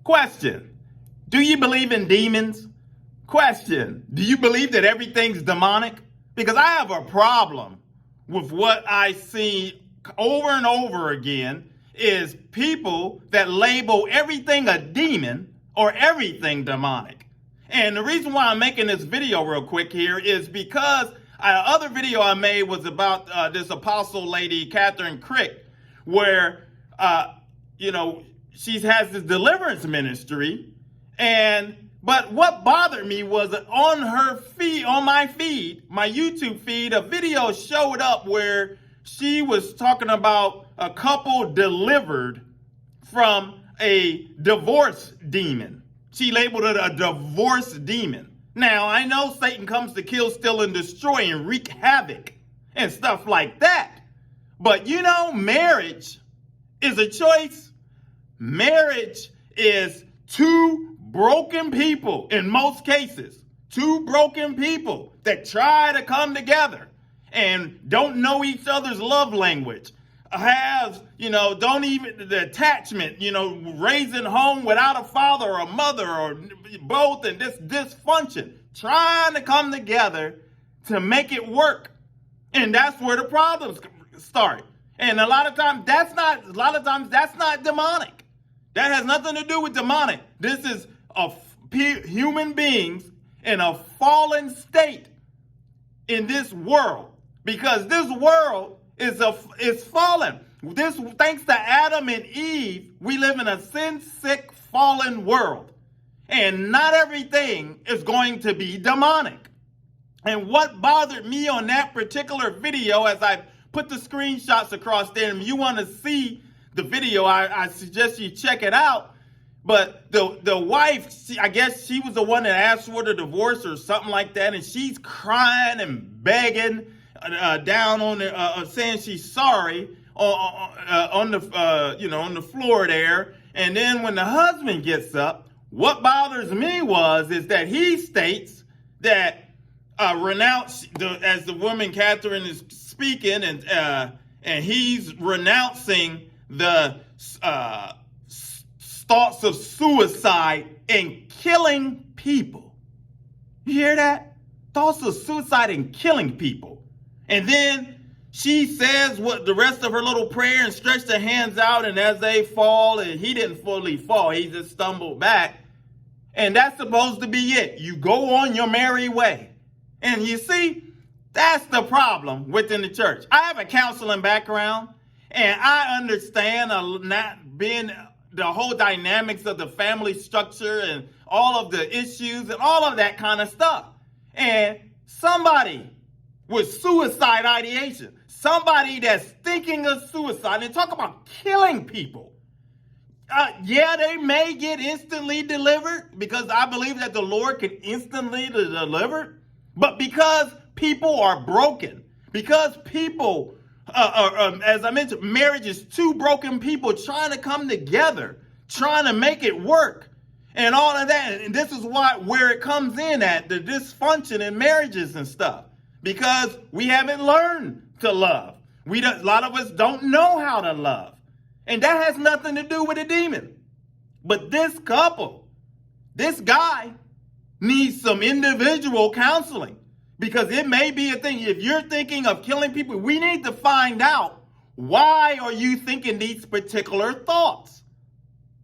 Question. Do you believe in demons? Question. Do you believe that everything's demonic? Because I have a problem with what I see over and over again is people that label everything a demon or everything demonic. And the reason why I'm making this video real quick here is because other video I made was about this apostle lady, Kathryn Krick, where, she has this deliverance ministry. But what bothered me was on her feed, on my feed, my YouTube feed, a video showed up where she was talking about a couple delivered from a divorce demon. She labeled it a divorce demon. Now, I know Satan comes to kill, steal, and destroy and wreak havoc and stuff like that. But marriage is a choice. Marriage is two broken people in most cases. Two broken people that try to come together and don't know each other's love language. Don't even the attachment, raising home without a father or a mother or both, and this dysfunction, trying to come together to make it work. And that's where the problems start. And a lot of times that's not demonic. That has nothing to do with demonic. This is human beings in a fallen state in this world, because this world is fallen. Thanks to Adam and Eve, we live in a sin-sick, fallen world. And not everything is going to be demonic. And what bothered me on that particular video, as I put the screenshots across there, and you want to see the video, I suggest you check it out. But the wife, I guess she was the one that asked for the divorce or something like that, and she's crying and begging down on the saying she's sorry on the floor there. And then when the husband gets up, what bothers me is that he states that renounce as the woman Kathryn is speaking, and he's renouncing the thoughts of suicide and killing people. You hear that? Thoughts of suicide and killing people. And then she says what the rest of her little prayer and stretched her hands out, and as they fall, and he didn't fully fall, he just stumbled back. And that's supposed to be it. You go on your merry way. And you see, that's the problem within the church. I have a counseling background, and I understand not being the whole dynamics of the family structure and all of the issues and all of that kind of stuff. And somebody with suicide ideation, somebody that's thinking of suicide, and talk about killing people. They may get instantly delivered, because I believe that the Lord can instantly deliver. But because people are broken, because people, as I mentioned, marriage is two broken people trying to come together, trying to make it work, and all of that. And this is where it comes in at, the dysfunction in marriages and stuff, because we haven't learned to love. A lot of us don't know how to love. And that has nothing to do with a demon. But this couple, this guy, needs some individual counseling, because it may be a thing. If you're thinking of killing people, we need to find out, why are you thinking these particular thoughts?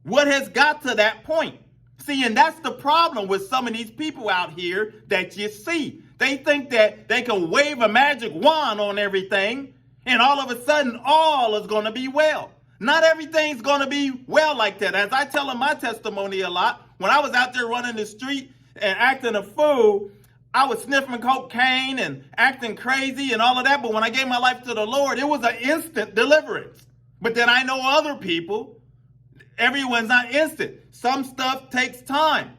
What has got to that point? See, and that's the problem with some of these people out here that you see. They think that they can wave a magic wand on everything, and all of a sudden, all is going to be well. Not everything's going to be well like that. As I tell in my testimony a lot, when I was out there running the street and acting a fool, I was sniffing cocaine and acting crazy and all of that. But when I gave my life to the Lord, it was an instant deliverance. But then I know other people, everyone's not instant. Some stuff takes time.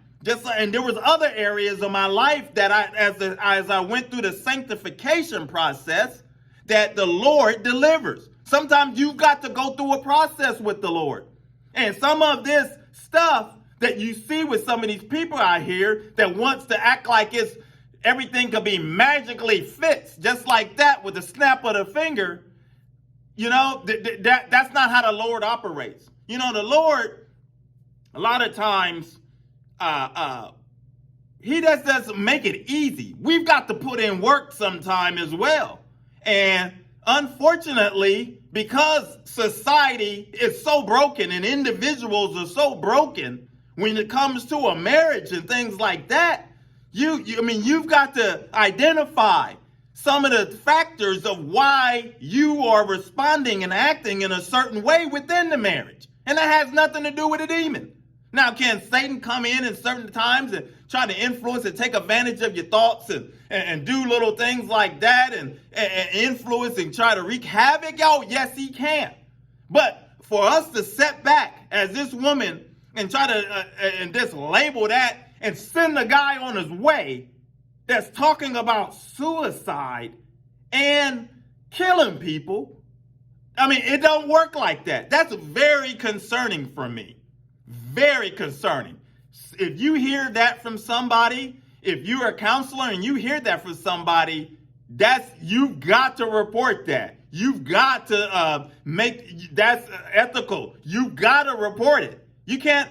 And there was other areas of my life that as I went through the sanctification process, that the Lord delivers. Sometimes you've got to go through a process with the Lord. And some of this stuff that you see with some of these people out here that wants to act like everything could be magically fixed just like that with the snap of the finger, that's not how the Lord operates. The Lord a lot of times, he just doesn't make it easy. We've got to put in work sometime as well. And unfortunately, because society is so broken and individuals are so broken when it comes to a marriage and things like that, you've got to identify some of the factors of why you are responding and acting in a certain way within the marriage. And that has nothing to do with a demon. Now, can Satan come in certain times and try to influence and take advantage of your thoughts and do little things like that and influence and try to wreak havoc? Oh, yes, he can. But for us to set back as this woman and try to and just label that and send the guy on his way that's talking about suicide and killing people, it don't work like that. That's very concerning for me. Very concerning. If you hear that from somebody, if you're a counselor and you hear that from somebody, you've got to report that. You've got to that's ethical. You've got to report it. You can't,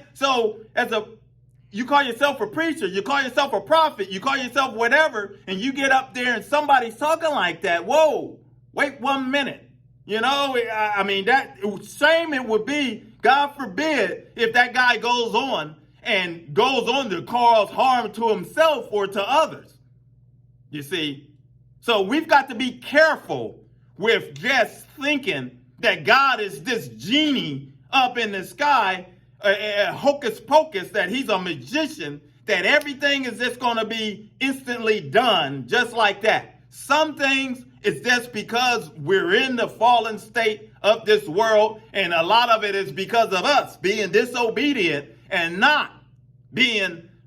you call yourself a preacher, you call yourself a prophet, you call yourself whatever, and you get up there and somebody's talking like that. Whoa, wait 1 minute. That shame it would be, God forbid, if that guy goes on to cause harm to himself or to others. You see? So we've got to be careful with just thinking that God is this genie up in the sky, hocus pocus, that he's a magician, that everything is just going to be instantly done just like that. Some things, it's just because we're in the fallen state of this world, and a lot of it is because of us being disobedient and not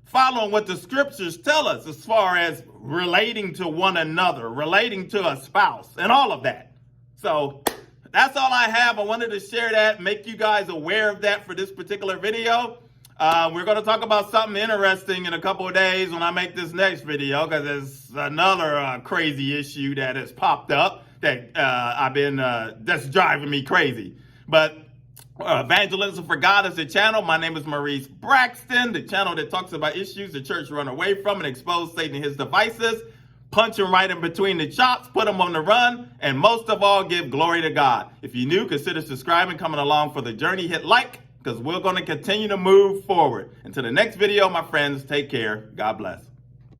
following what the scriptures tell us as far as relating to one another, relating to a spouse, and all of that. So that's all I have. I wanted to share that, make you guys aware of that for this particular video. We're going to talk about something interesting in a couple of days when I make this next video, because there's another crazy issue that has popped up that that's driving me crazy. But Evangelism for God is the channel. My name is Maurice Braxton, the channel that talks about issues the church run away from and expose Satan and his devices, punch him right in between the chops, put him on the run, and most of all, give glory to God. If you're new, consider subscribing, coming along for the journey. Hit like, because we're going to continue to move forward. Until the next video, my friends, take care. God bless.